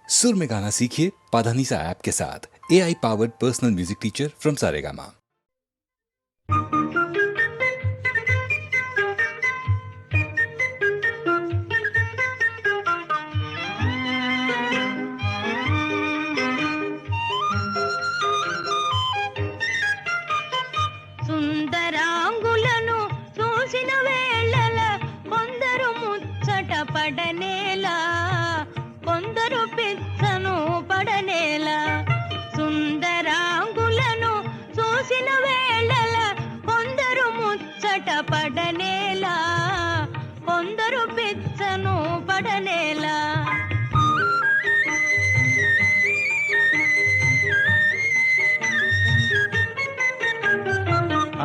सुर में गाना सीखिए पाधानीसा ऐप के साथ। AI powered personal music teacher from Saregama. సుందరాంగులను చూసిన వేళల కొందరు ముచ్చట పడనేలా, కొందరు పిచ్చను పడనేలా. సుందరాంగులను చూసిన వేళల కొందరు ముచ్చట పడనేలా, కొందరు పిచ్చను పడనేలా.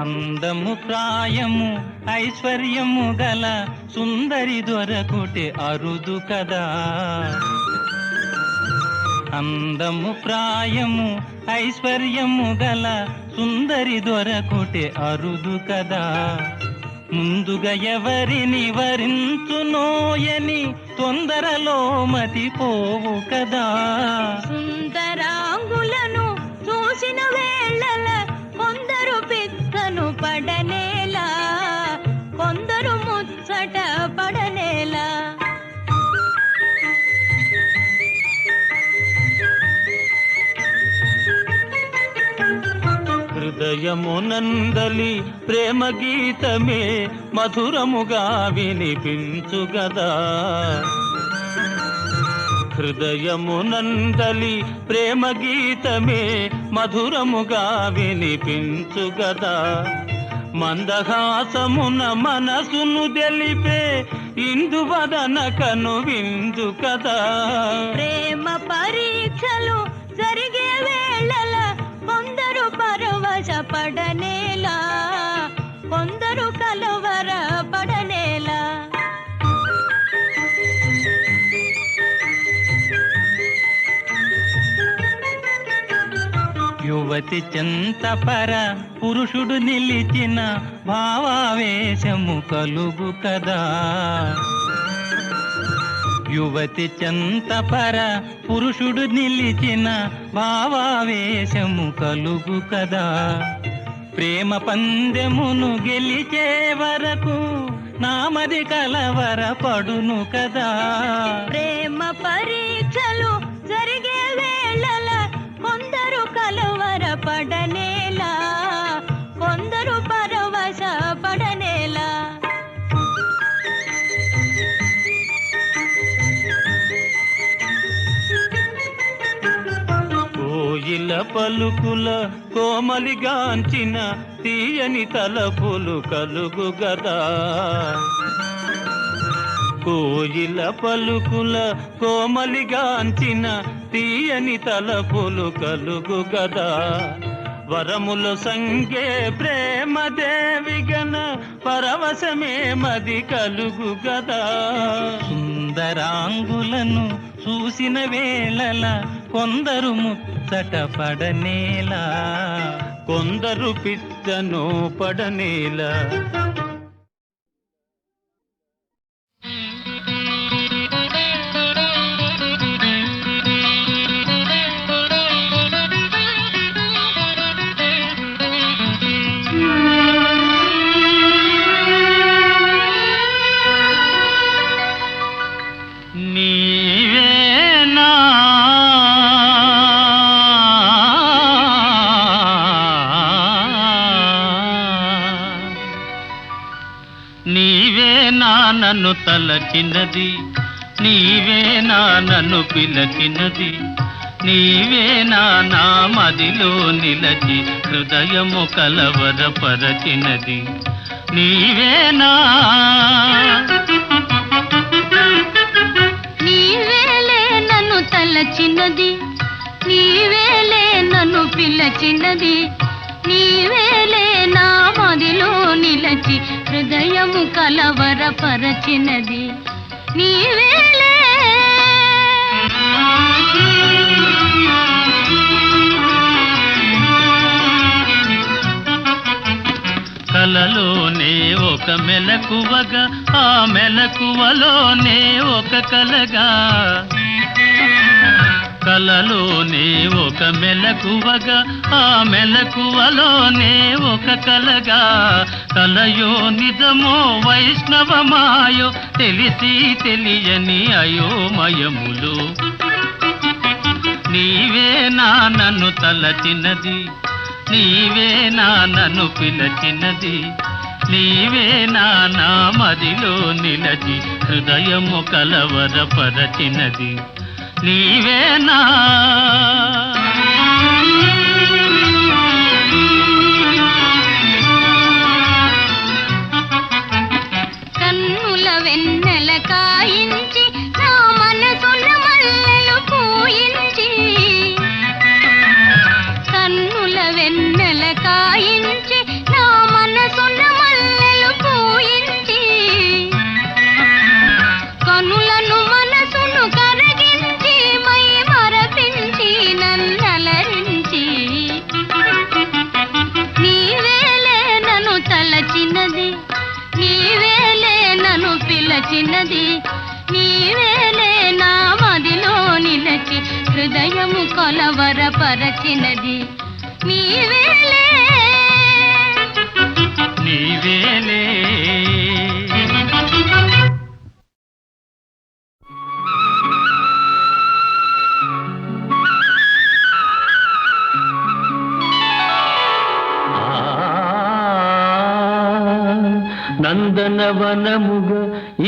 అందము ప్రాయము ఐశ్వర్యము గల సుందరి దొరకుటే అరుదు కదా. అందము ప్రాయము ఐశ్వర్యము గల సుందరి దొరకుటే అరుదు కదా. ముందుగా ఎవరిని వరించునోయని తొందరలో మతిపోవు కదా. సుందరాంగులను చూసిన వేళల కొందరు పిచ్చను పడనేలా, కొందరు ముచ్చట పడనేలా. హృదయమునందలి ప్రేమ గీతమే మధురముగా వినిపించుగదా. హృదయమునందలి ప్రేమ గీతమే మధురముగా వినిపించుగదా. మందహాసమున మనసును తెలిపే ఇందువదన కను విందు కదా. ప్రేమ పరీక్షలు జరిగే వేళల కొందరు పరవశ పడనేలా, కొందరు కలవర పడనేలా. యువతి చెంతపర పురుషుడు నిలిచిన భావావేశము కలుగు కదా. యువతి చెంతపర పురుషుడు నిలిచిన భావావేశము కలుగు కదా. ప్రేమ పందెమును గెలిచే వరకు నామది కలవర పడును కదా. ప్రేమ పరీక్షలు జరిగే వేళల కొందరు కలవర పడనేలా, కొందరు పరవశ పడనేలా. కోయిల పలుకుల కోమలిగాంచిన తీయని తలపులు కలుగు గదా. కోయిల పలుకుల కోమలిగాంచిన తీయని తలపులు కలుగు గదా. వరములు సంగే ప్రేమ దేవిగన పరవశమే మది కలుగు గదా. సుందరాంగులను చూసిన వేళల కొందరు ముచ్చట పడనేలా, కొందరు పిచ్చను పడనేలా. నీవే నా నన్ను తలచినది, నీవే నా నన్ను పిలచినది, నీవే నా మదిలో నిలచి హృదయము కలవరపరచినది. నీవేనా నీవేలే నన్ను తలచినది, నీవేలే నన్ను పిలచినది, నీవేలే నా మదిలో నిలచి హృదయము కలవరపరచినది. నీవేలే కలలోనే ఒక మెలకువగా, ఆ మెలకువలోనే ఒక కలగా కలలోనే ఒక మెలకువగా, ఆ మెలకువలోనే ఒక కలగా, కలయో నిజమో వైష్ణవమాయో తెలిసి తెలియని అయోమయములు. నీవే నా నన్ను తలచినది, నీవే నా నన్ను పిలచినది, నీవే నా మదిలో నిలచి హృదయము కలవరపరచినది, నీవేనా. కన్నుల వెన్నెల కాయించి నా మనసున మల్లెలు పూయించి, కన్నుల వెన్నెల కాయించి నా మనసున మల్లెలు పూయించి, కనులను మనసును కరగించి మై మరపించి నన్నలరించి, నీవేలే నన్ను తలచినది, నీవేలే నన్ను పిలచినది, నీవేలే నా మదిలో నిలచి హృదయము కొలవరపరచినది, నీవేలే నీవేలే. నందనవనముగా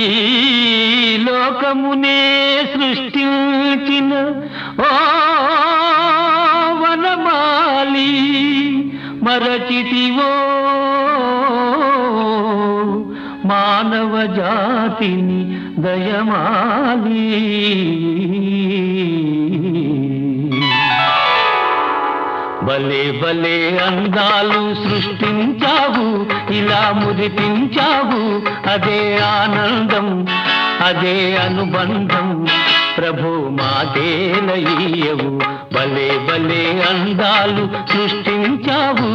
ఈ లోకమునే సృష్టించిన ఓ వనమాలి, మరచితివో మానవ జాతిని దయమాలి. భలే భలే అందాలు సృష్టించావు, ఇలా మురిపించావు, అదే ఆనందం, అదే అనుబంధం, ప్రభు మాదేలయ్యవు. భలే భలే అందాలు సృష్టించావు.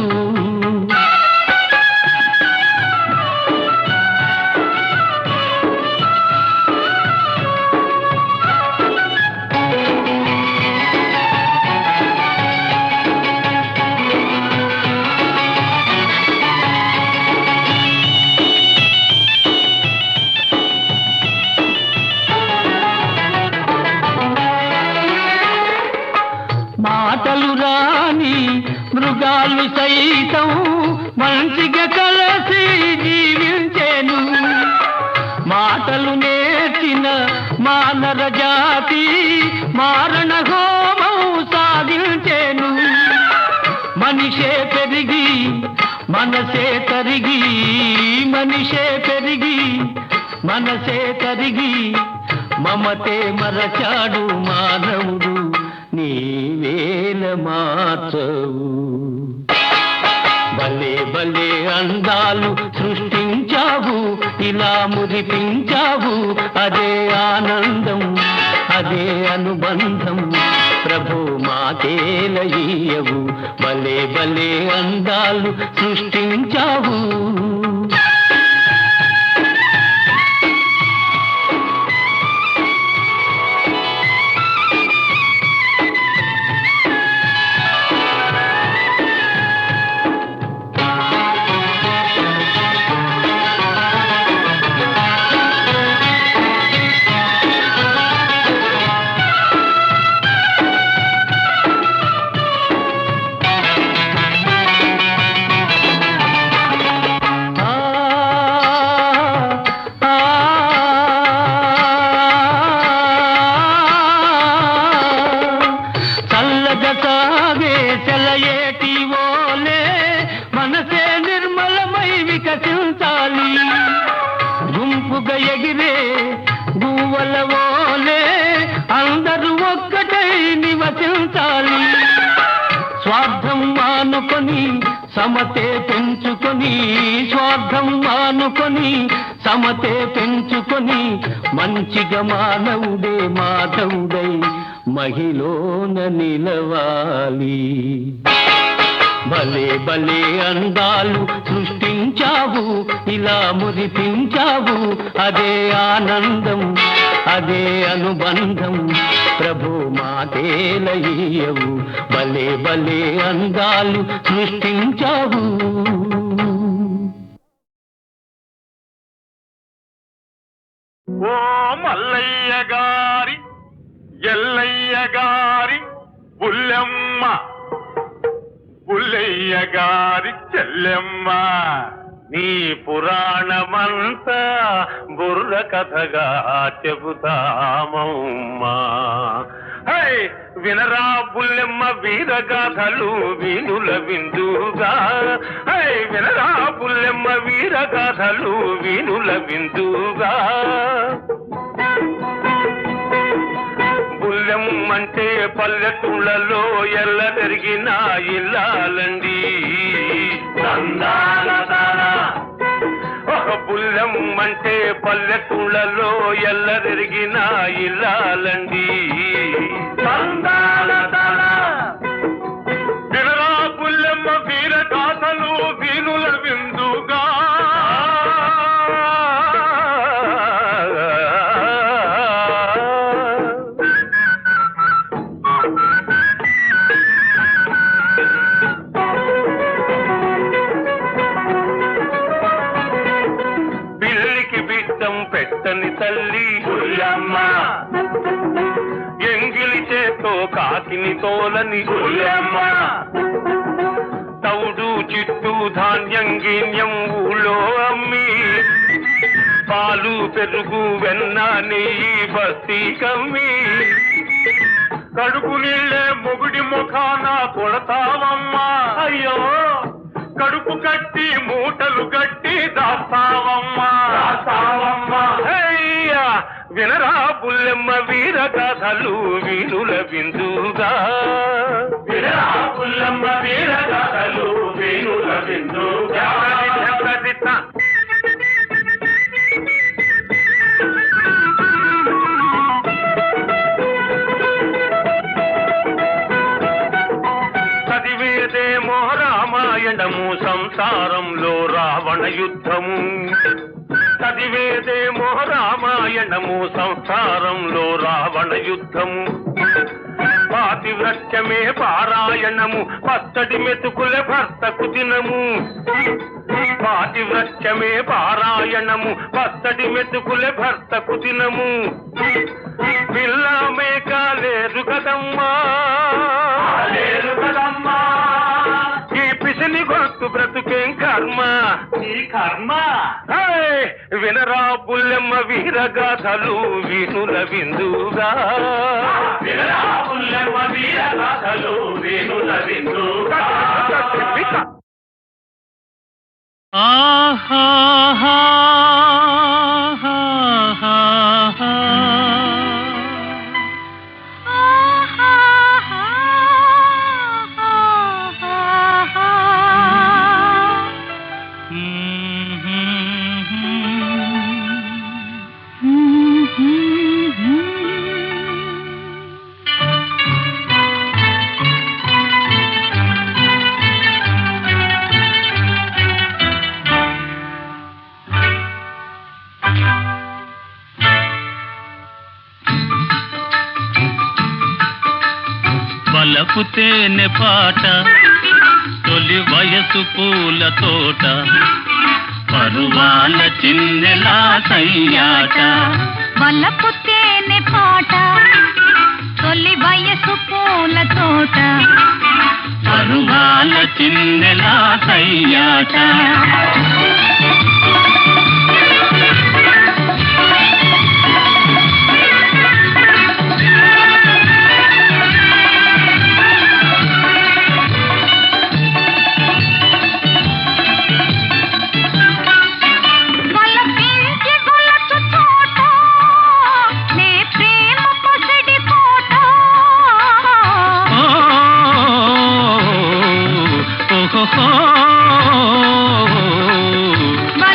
మాటలు రాని మృగాలు సైతం మంచిగా కలిసి జీవించేను, మాటలు నేర్చిన మానవ జాతి మారణ హోమం సాధించేను. మనిషే పెరిగి మనసే తరిగి, మనిషే పెరిగి మనసే తరిగి, మమతే మరచాడు మానవుడు, నీవేల మార్చవు. భలే భలే అందాలు సృష్టించావు, ఇలా మురిపించావు, అదే ఆనందం, అదే అనుబంధం, ప్రభు మాదేలయ్యవు. భలే భలే అందాలు సృష్టించావు. గుంపుగా ఎగిరే గువ్వల వోలే అందరూ ఒక్కటై నివసించాలి. స్వార్థం మానుకొని సమతే పెంచుకొని, స్వార్థం మానుకొని సమతే పెంచుకొని, మంచిగా మానవుడే మాధవుడై మహిళన నిలవాలి. భలే భలే అందాలు సృష్టించావు, ఇలా మురిపించావు, అదే ఆనందం, అదే అనుబంధం, ప్రభు మాటేలయ్యవు. భలే భలే అందాలు సృష్టించావు. ఓ మల్లయ్య గారి ఎల్లయ్య గారి బుల్లెమ్మ, బుల్లయ్య గారి చెల్లెమ్మ, నీ పురాణమంతా బుర్ర కథగా చెబుతామమ్మా. హై వినరా బుల్లెమ్మ వీరగాథలు వీణుల విందుగా, హై వినరా బుల్లెమ్మ వీరగాథలు వీణుల విందుగా. బుల్లెమ్మంటే పల్లెటూళ్ళలో ఎల్ల తిరిగిన ఇల్లాలండి. ఒక బుల్లెమ్మంటే పల్లెటూళ్ళలో ఎల్ల తిరిగిన ఇల్లాలండి. వినరా బుల్లెమ్మ వీరగాథలు వీణుల విందుగా. పెట్టని తల్లి బుల్లెమ్మ, ఎంగిలి చేతో కాకిని తోలని బుల్లెమ్మ, తౌడు చిట్టు ధాన్యం గీన్యం ఊళ్ళో అమ్మి, పాలు పెరుగు వెన్న నెయ్యి బస్తీ కమ్మి, కడుపు నీళ్ళే మొగుడి ముఖాన కొడతావమ్మా. అయ్యో కడుపు కట్టి మూటలు కట్టి దాస్తావమ్మా. వినరా బుల్లెమ్మ వీరగాథలు వీణుల విందుగా. వినరా బుల్లెమ్మ వీరగాథలు వీణుల విందుగా. చదివేదేమో రామాయణము, సంసారంలో రావణ యుద్ధము. చదివేదేమో రామాయణము, సంసారంలో రావణ యుద్ధము. పాతివ్రత్యమే పారాయణము, పచ్చడి మెతుకుల భర్తకు దినము. పాతివ్రత్యమే పారాయణము, పచ్చడి మెతుకుల భర్తకు దినము. పిల్ల మేక లేరు కదమ్మా, లేరు కదమ్మా. ఈ పిసిని గొంతు బ్రతుకేం కర్మ, ఈ కర్మ. వినరా బుల్లెమ్మ వీరగాథలు వీణుల విందుగా. వినరా బుల్లెమ్మ వీరగాథలు వీణుల విందుగా. ఆహా వలపు తేనె పాట, తొలి వయసు పూల తోట, పరువాల చిన్నెలా సయ్యాట. వలపు తేనె పాట, తొలి వయసు పూల తోట, పరువాల చిన్నెలా సయ్యాట. బల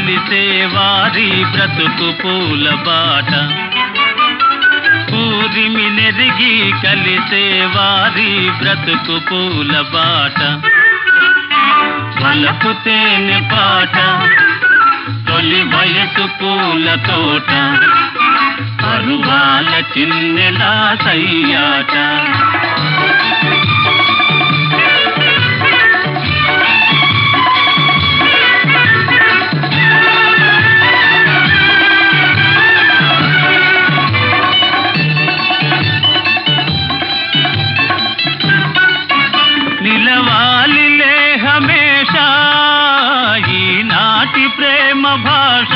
కలిసే వారి బ్రతుకు పూల బాట ఊరిమి నెరిగి కలిసే వారి బ్రతుకు పూల బాట వలపు తేనె పాట తొలి వయసు పూల తోట పరువాల చిన్నెలా సయ్యాట నిలవాలిలే హమేషా ఈనాటి ప్రేమ భాష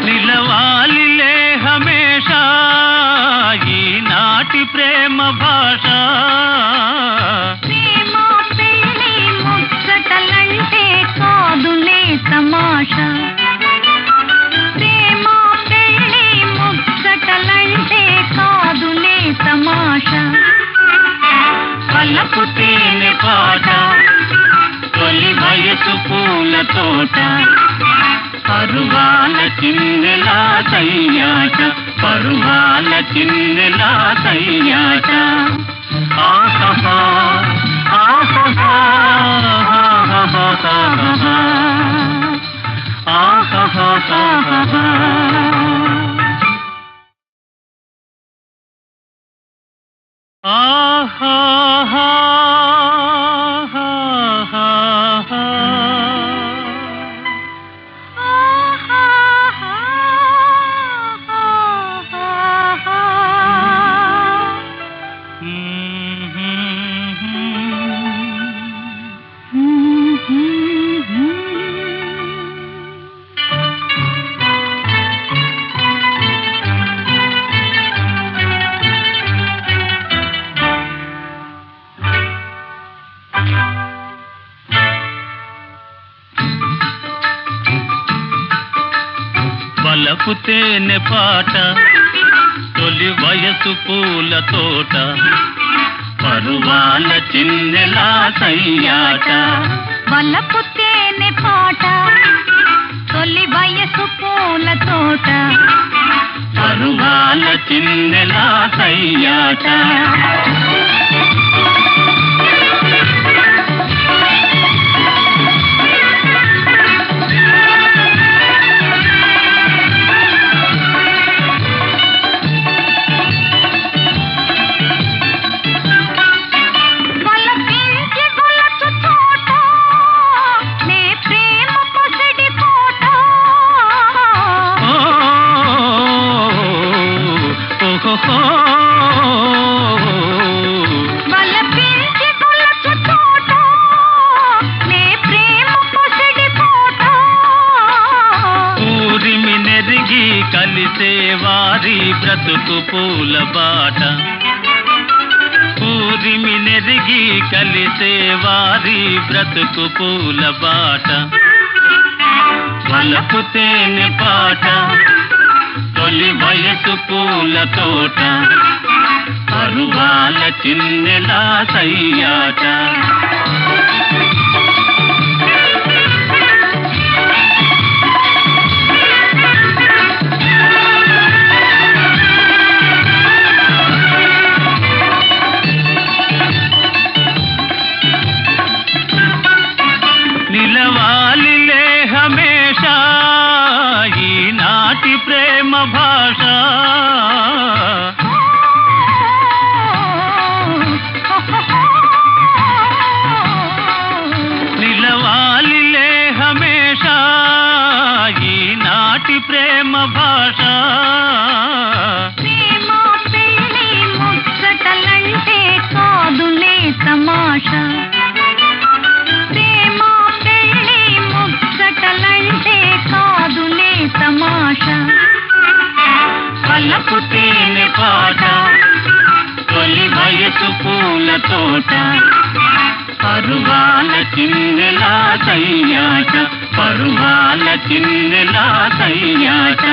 నిలవాలిలే హమేషా ఈనాటి ప్రేమ భాష ప్రేమ పెళ్ళి ముచ్చటలంటే కాదులే తమాషా ప్రేమ పెళ్ళి ముచ్చటలంటే కాదులే తమాషా వలపు తేనె పాట తొలి వయసు పూల తోట పరువాల చిన్నెలా సయ్యాట పరువాల చిన్నెలా సయ్యాట ఆహా ఆహా ఆహా వలపు తేనె పాట తొలి వయసు పూల తోట పరువాల చిన్నెలా సయ్యాట వలపు తేనె పాట తొలి వయసు పూల తోట పరువాల చిన్నెలా సయ్యాట వలపించి గొలచు చోట నే ప్రేమ పొసడి కోట వలపించి గొలచు చోట నే ప్రేమ పొసడి కోట ఊరిమి నెరిగి కలిసే వారి బ్రతుకు పూల బాట ఊరిమి నెరిగి కలిసే వారి బ్రతుకు పూల బాట వలపు తేనె పాట తొలి వయసు పూల తోట పరువాల చిన్నెలా సయ్యాట నిలవాలిలే హమేషా ఈనాటి ప్రేమ భాష నిలవాలిలే హమేషా ఈనాటి ప్రేమ భాష ప్రేమ పెళ్ళి ముచ్చటలంటే కాదులే తమాషా ప్రేమ పెళ్ళి ముచ్చటలంటే కాదులే తమాషా వలపు తేనె పాట తొలి వయసు పూల తోట పరువాల చిన్నెలా సయ్యాట పరువాల చిన్నెలా సయ్యాట